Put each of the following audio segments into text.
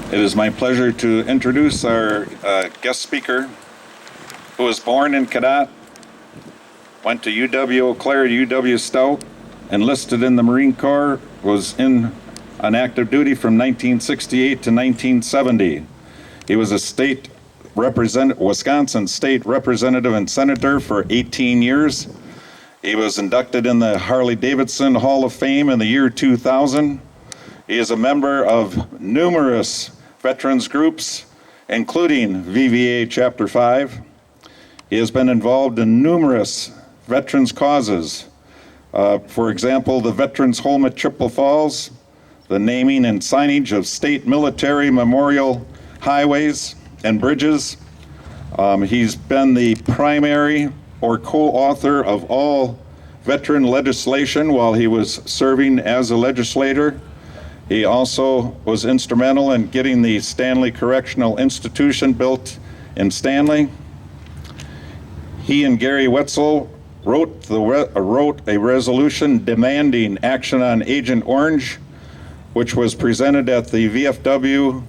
It is my pleasure to introduce our guest speaker, who was born in Cadott, went to UW Eau Claire, UW Stout, enlisted in the Marine Corps, was on active duty from 1968 to 1970. He was a Wisconsin state representative and senator for 18 years. He was inducted in the Harley-Davidson Hall of Fame in the year 2000. He is a member of numerous veterans groups, including VVA Chapter 5. He has been involved in numerous veterans causes. For example, the Veterans Home at Chippewa Falls, the naming and signage of state military memorial highways and bridges. He's been the primary or co-author of all veteran legislation while he was serving as a legislator. He also was instrumental in getting the Stanley Correctional Institution built in Stanley. He and Gary Wetzel wrote a resolution demanding action on Agent Orange, which was presented at the VFW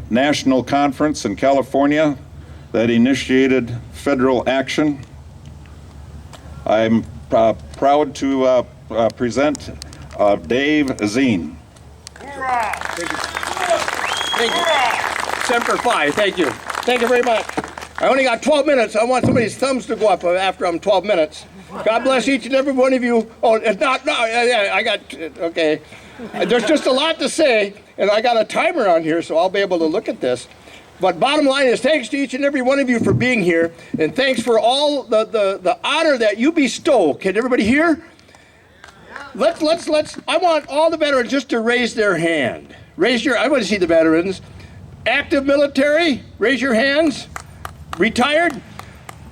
National Conference in California that initiated federal action. I'm proud to present Dave Zien. Thank you. Thank you. Semper Fi, thank you. Thank you very much. I only got 12 minutes. I want somebody's thumbs to go up after I'm 12 minutes. God bless each and every one of you. Oh, it's not, no, yeah, I got, okay. There's just a lot to say, and I got a timer on here, so I'll be able to look at this. But bottom line is thanks to each and every one of you for being here, and thanks for all the honor that you bestow. Can everybody hear? Let's, I want all the veterans just to raise their hand. I want to see the veterans. Active military, raise your hands. Retired.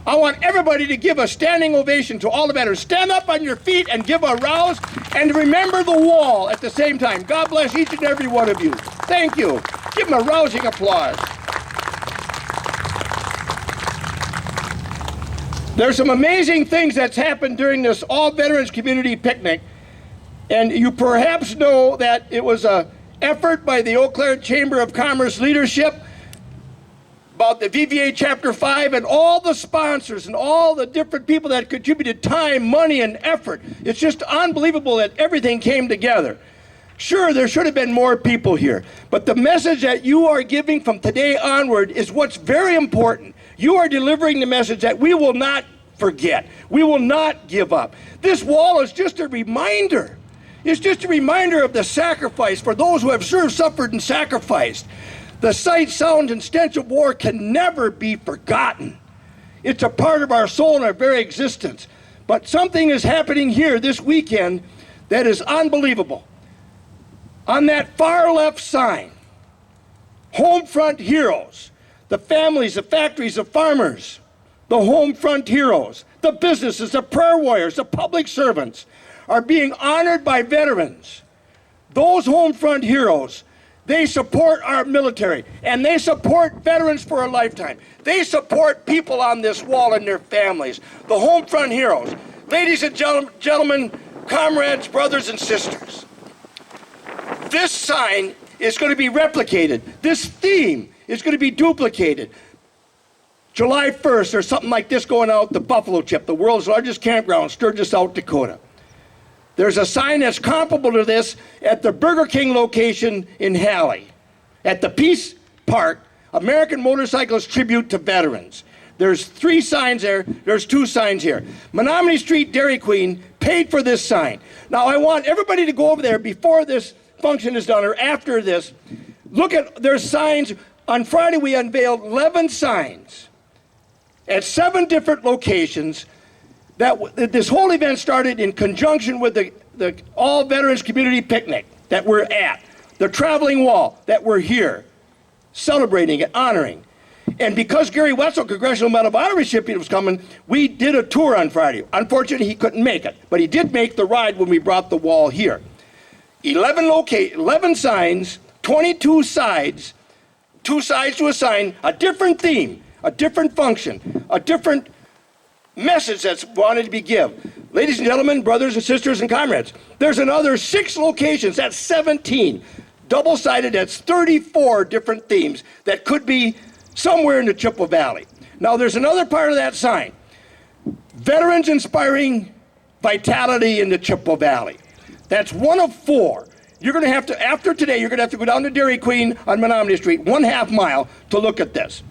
I want everybody to give a standing ovation to all the veterans. Stand up on your feet and give a rouse, and remember the wall at the same time. God bless each and every one of you. Thank you. Give them a rousing applause. There's some amazing things that's happened during this All Veterans Community Picnic, and you perhaps know that it was an effort by the Eau Claire Chamber of Commerce leadership about the VVA Chapter 5 and all the sponsors and all the different people that contributed time, money, and effort. It's just unbelievable that everything came together. Sure, there should have been more people here, but the message that you are giving from today onward is what's very important. You are delivering the message that we will not forget. We will not give up. This wall is just a reminder. It's just a reminder of the sacrifice for those who have served, suffered, and sacrificed. The sight, sound, and stench of war can never be forgotten. It's a part of our soul and our very existence. But something is happening here this weekend that is unbelievable. On that far left sign, Home Front Heroes, the families, the factories, the farmers, the Home Front Heroes, the businesses, the prayer warriors, the public servants are being honored by veterans. Those Home Front Heroes, they support our military, and they support veterans for a lifetime. They support people on this wall and their families, the Home Front Heroes. Ladies and gentlemen, comrades, brothers and sisters, this sign is going to be replicated. This theme is going to be duplicated. July 1st, there's something like this going out at the Buffalo Chip, the world's largest campground, Sturgis, South Dakota. There's a sign that's comparable to this at the Burger King location in Halley. At the Peace Park, American Motorcyclist Tribute to Veterans. There's 3 signs there. There's 2 signs here. Menominee Street Dairy Queen paid for this sign. Now I want everybody to go over there before this function is done or after this. Look at their signs. On Friday we unveiled 11 signs at 7 different locations. This whole event started in conjunction with the All Veterans Community Picnic that we're at, the traveling wall that we're here, celebrating and honoring. And because Gary Wetzel, Congressional Medal of Honor recipient, was coming, we did a tour on Friday. Unfortunately, he couldn't make it, but he did make the ride when we brought the wall here. 11 signs, 22 sides, 2 sides to a sign, a different theme, a different function, a different message that's wanted to be given. Ladies and gentlemen, brothers and sisters and comrades, there's another 6 locations, that's 17. Double-sided, that's 34 different themes that could be somewhere in the Chippewa Valley. Now, there's another part of that sign. Veterans inspiring vitality in the Chippewa Valley. That's one of 4. You're going to have to, after today, you're going to have to go down to Dairy Queen on Menominee Street, 1/2 mile, to look at this.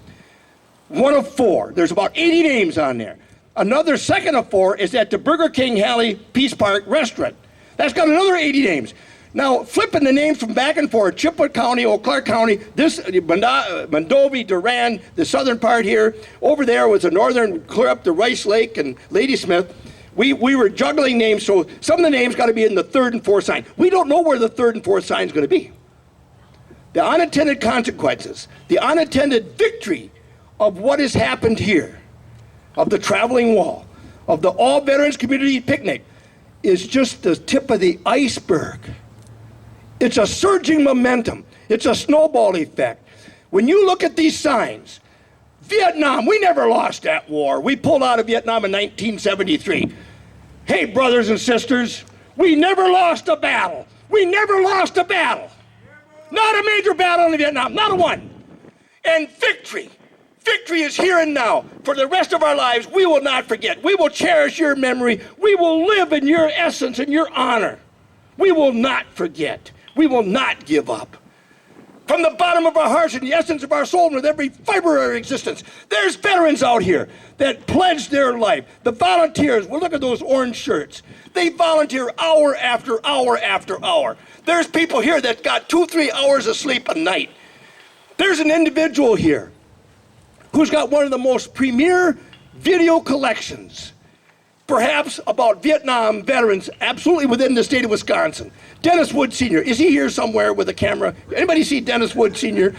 One of 4. There's about 80 names on there. Another second of 4 is at the Burger King Halley Peace Park restaurant. That's got another 80 names. Now, flipping the names from back and forth, Chippewa County, Eau Claire County, this, Mondovi, Durand, the southern part here, over there was the northern, clear up to Rice Lake and Ladysmith. We were juggling names, so some of the names got to be in the 3rd and 4th sign. We don't know where the 3rd and 4th sign is going to be. The unintended consequences, the unintended victory of what has happened here, of the traveling wall, of the All Veterans Community Picnic, is just the tip of the iceberg. It's a surging momentum. It's a snowball effect. When you look at these signs, Vietnam, we never lost that war. We pulled out of Vietnam in 1973. Hey, brothers and sisters, we never lost a battle. We never lost a battle. Not a major battle in Vietnam, not a one. And victory is here and now. For the rest of our lives, we will not forget. We will cherish your memory. We will live in your essence and your honor. We will not forget. We will not give up. From the bottom of our hearts and the essence of our soul and with every fiber of our existence, there's veterans out here that pledged their life. The volunteers, well, look at those orange shirts. They volunteer hour after hour after hour. There's people here that got 2-3 hours of sleep a night. There's an individual here who's got one of the most premier video collections, perhaps about Vietnam veterans, absolutely within the state of Wisconsin. Dennis Wood Sr., is he here somewhere with a camera? Anybody see Dennis Wood Sr.?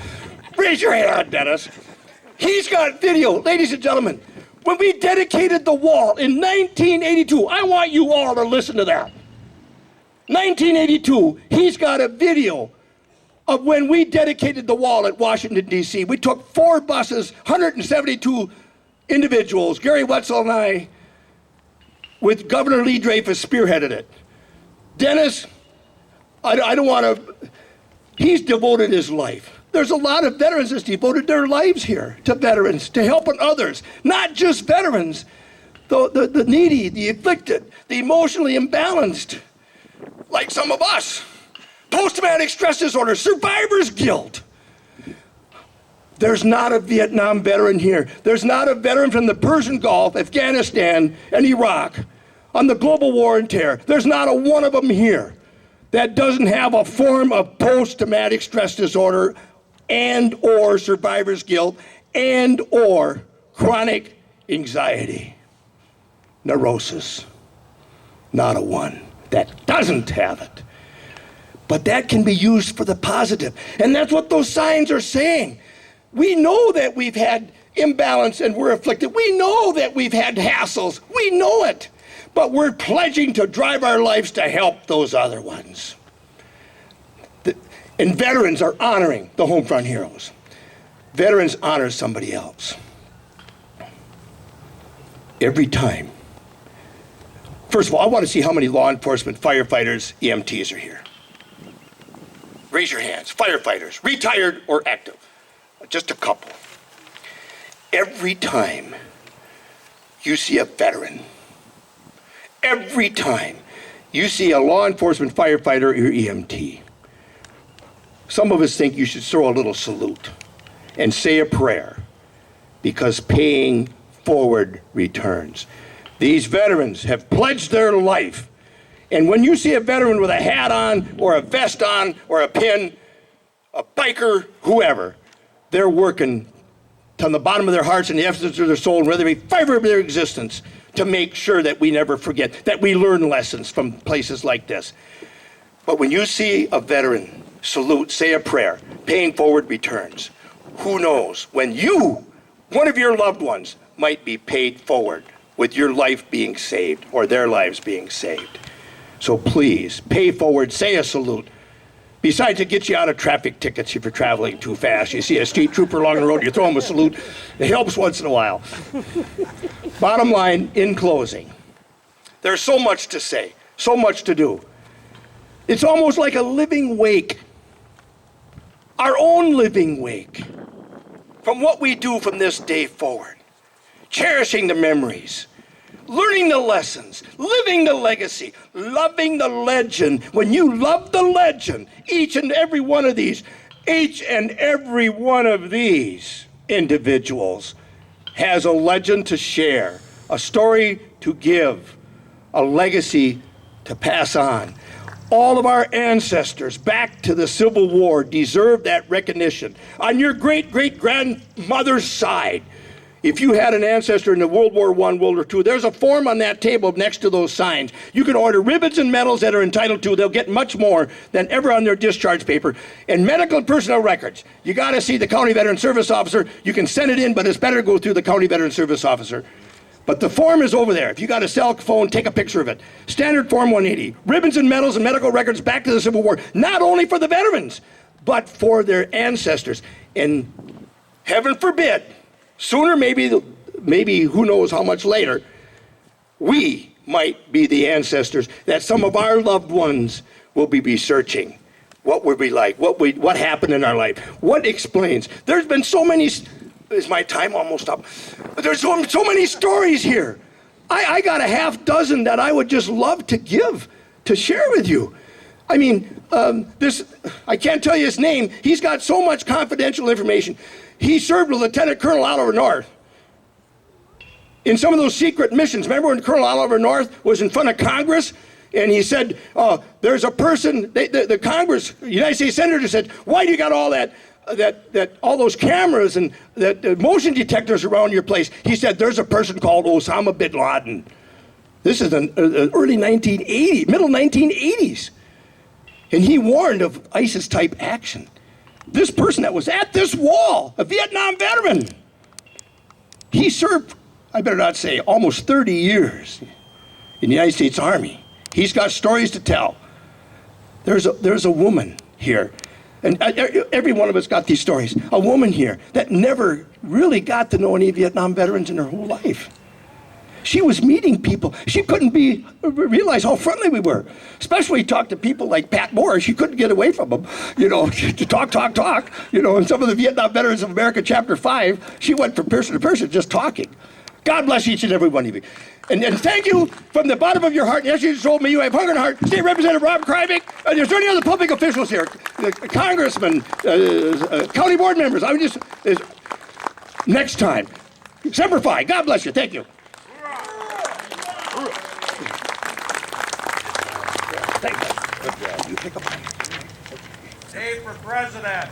Raise your hand, Dennis. He's got video. Ladies and gentlemen, when we dedicated the wall in 1982, I want you all to listen to that. 1982, he's got a video of when we dedicated the wall at Washington, D.C. We took 4 buses, 172 individuals, Gary Wetzel and I, with Governor Lee Dreyfus spearheaded it. Dennis, I don't want to, he's devoted his life. There's a lot of veterans that's devoted their lives here to veterans, to helping others, not just veterans, the needy, the afflicted, the emotionally imbalanced, like some of us. Post-traumatic stress disorder, survivor's guilt. There's not a Vietnam veteran here. There's not a veteran from the Persian Gulf, Afghanistan, and Iraq on the global war and terror. There's not a one of them here that doesn't have a form of post-traumatic stress disorder and or survivor's guilt and or chronic anxiety, neurosis. Not a one that doesn't have it. But that can be used for the positive. And that's what those signs are saying. We know that we've had imbalance and we're afflicted. We know that we've had hassles. We know it. But we're pledging to drive our lives to help those other ones. And veterans are honoring the home front heroes. Veterans honor somebody else. Every time. First of all, I want to see how many law enforcement, firefighters, EMTs are here. Raise your hands. Firefighters, retired or active. Just a couple. Every time you see a veteran, every time you see a law enforcement firefighter or EMT, some of us think you should throw a little salute and say a prayer because paying forward returns. These veterans have pledged their life. And when you see a veteran with a hat on or a vest on or a pin, a biker, whoever, they're working from the bottom of their hearts and the essence of their soul and whether every fiber of their existence to make sure that we never forget, that we learn lessons from places like this. But when you see a veteran salute, say a prayer, paying forward returns, who knows when you, one of your loved ones, might be paid forward with your life being saved or their lives being saved. So please, pay forward, say a salute. Besides, it gets you out of traffic tickets if you're traveling too fast. You see a street trooper along the road, you throw him a salute. It helps once in a while. Bottom line, in closing, there's so much to say, so much to do. It's almost like a living wake our own living wake from what we do from this day forward. Cherishing the memories, learning the lessons, living the legacy, loving the legend. When you love the legend, each and every one of these individuals has a legend to share, a story to give, a legacy to pass on. All of our ancestors back to the Civil War deserve that recognition. On your great-great-grandmother's side, if you had an ancestor in the World War I, World War II, there's a form on that table next to those signs. You can order ribbons and medals that are entitled to. They'll get much more than ever on their discharge paper. And medical and personnel records. You got to see the County Veteran Service Officer. You can send it in, but it's better to go through the County Veteran Service Officer. But the form is over there. If you got a cell phone, take a picture of it. Standard Form 180. Ribbons and medals and medical records back to the Civil War. Not only for the veterans, but for their ancestors. And heaven forbid, sooner, maybe who knows how much later, we might be the ancestors that some of our loved ones will be researching. What were we like? What happened in our life? What explains? There's been so many. Is my time almost up? There's so many stories here. I got a half dozen that I would just love to give, to share with you. I mean, I can't tell you his name. He's got so much confidential information. He served with Lieutenant Colonel Oliver North in some of those secret missions. Remember when Colonel Oliver North was in front of Congress and he said, there's a person, the Congress, United States Senator said, why do you got all all those cameras and that motion detectors around your place? He said, there's a person called Osama bin Laden. This is an early 1980s, middle 1980s. And he warned of ISIS-type action. This person that was at this wall, a Vietnam veteran, he served, I better not say, almost 30 years in the United States Army. He's got stories to tell. There's a woman here, and every one of us got these stories. A woman here that never really got to know any Vietnam veterans in her whole life. She was meeting people. She couldn't realize how friendly we were. Especially talk to people like Pat Moore. She couldn't get away from them, to talk. And some of the Vietnam Veterans of America, Chapter 5, she went from person to person just talking. God bless each and every one of you. And thank you from the bottom of your heart. Yes, you just told me you have hunger and heart. State Representative Rob Kryvik. Is there any other public officials here? Congressmen, county board members. Next time. Semper Fi. God bless you. Thank you. Thank you. Good job. You pick up. Dave for president.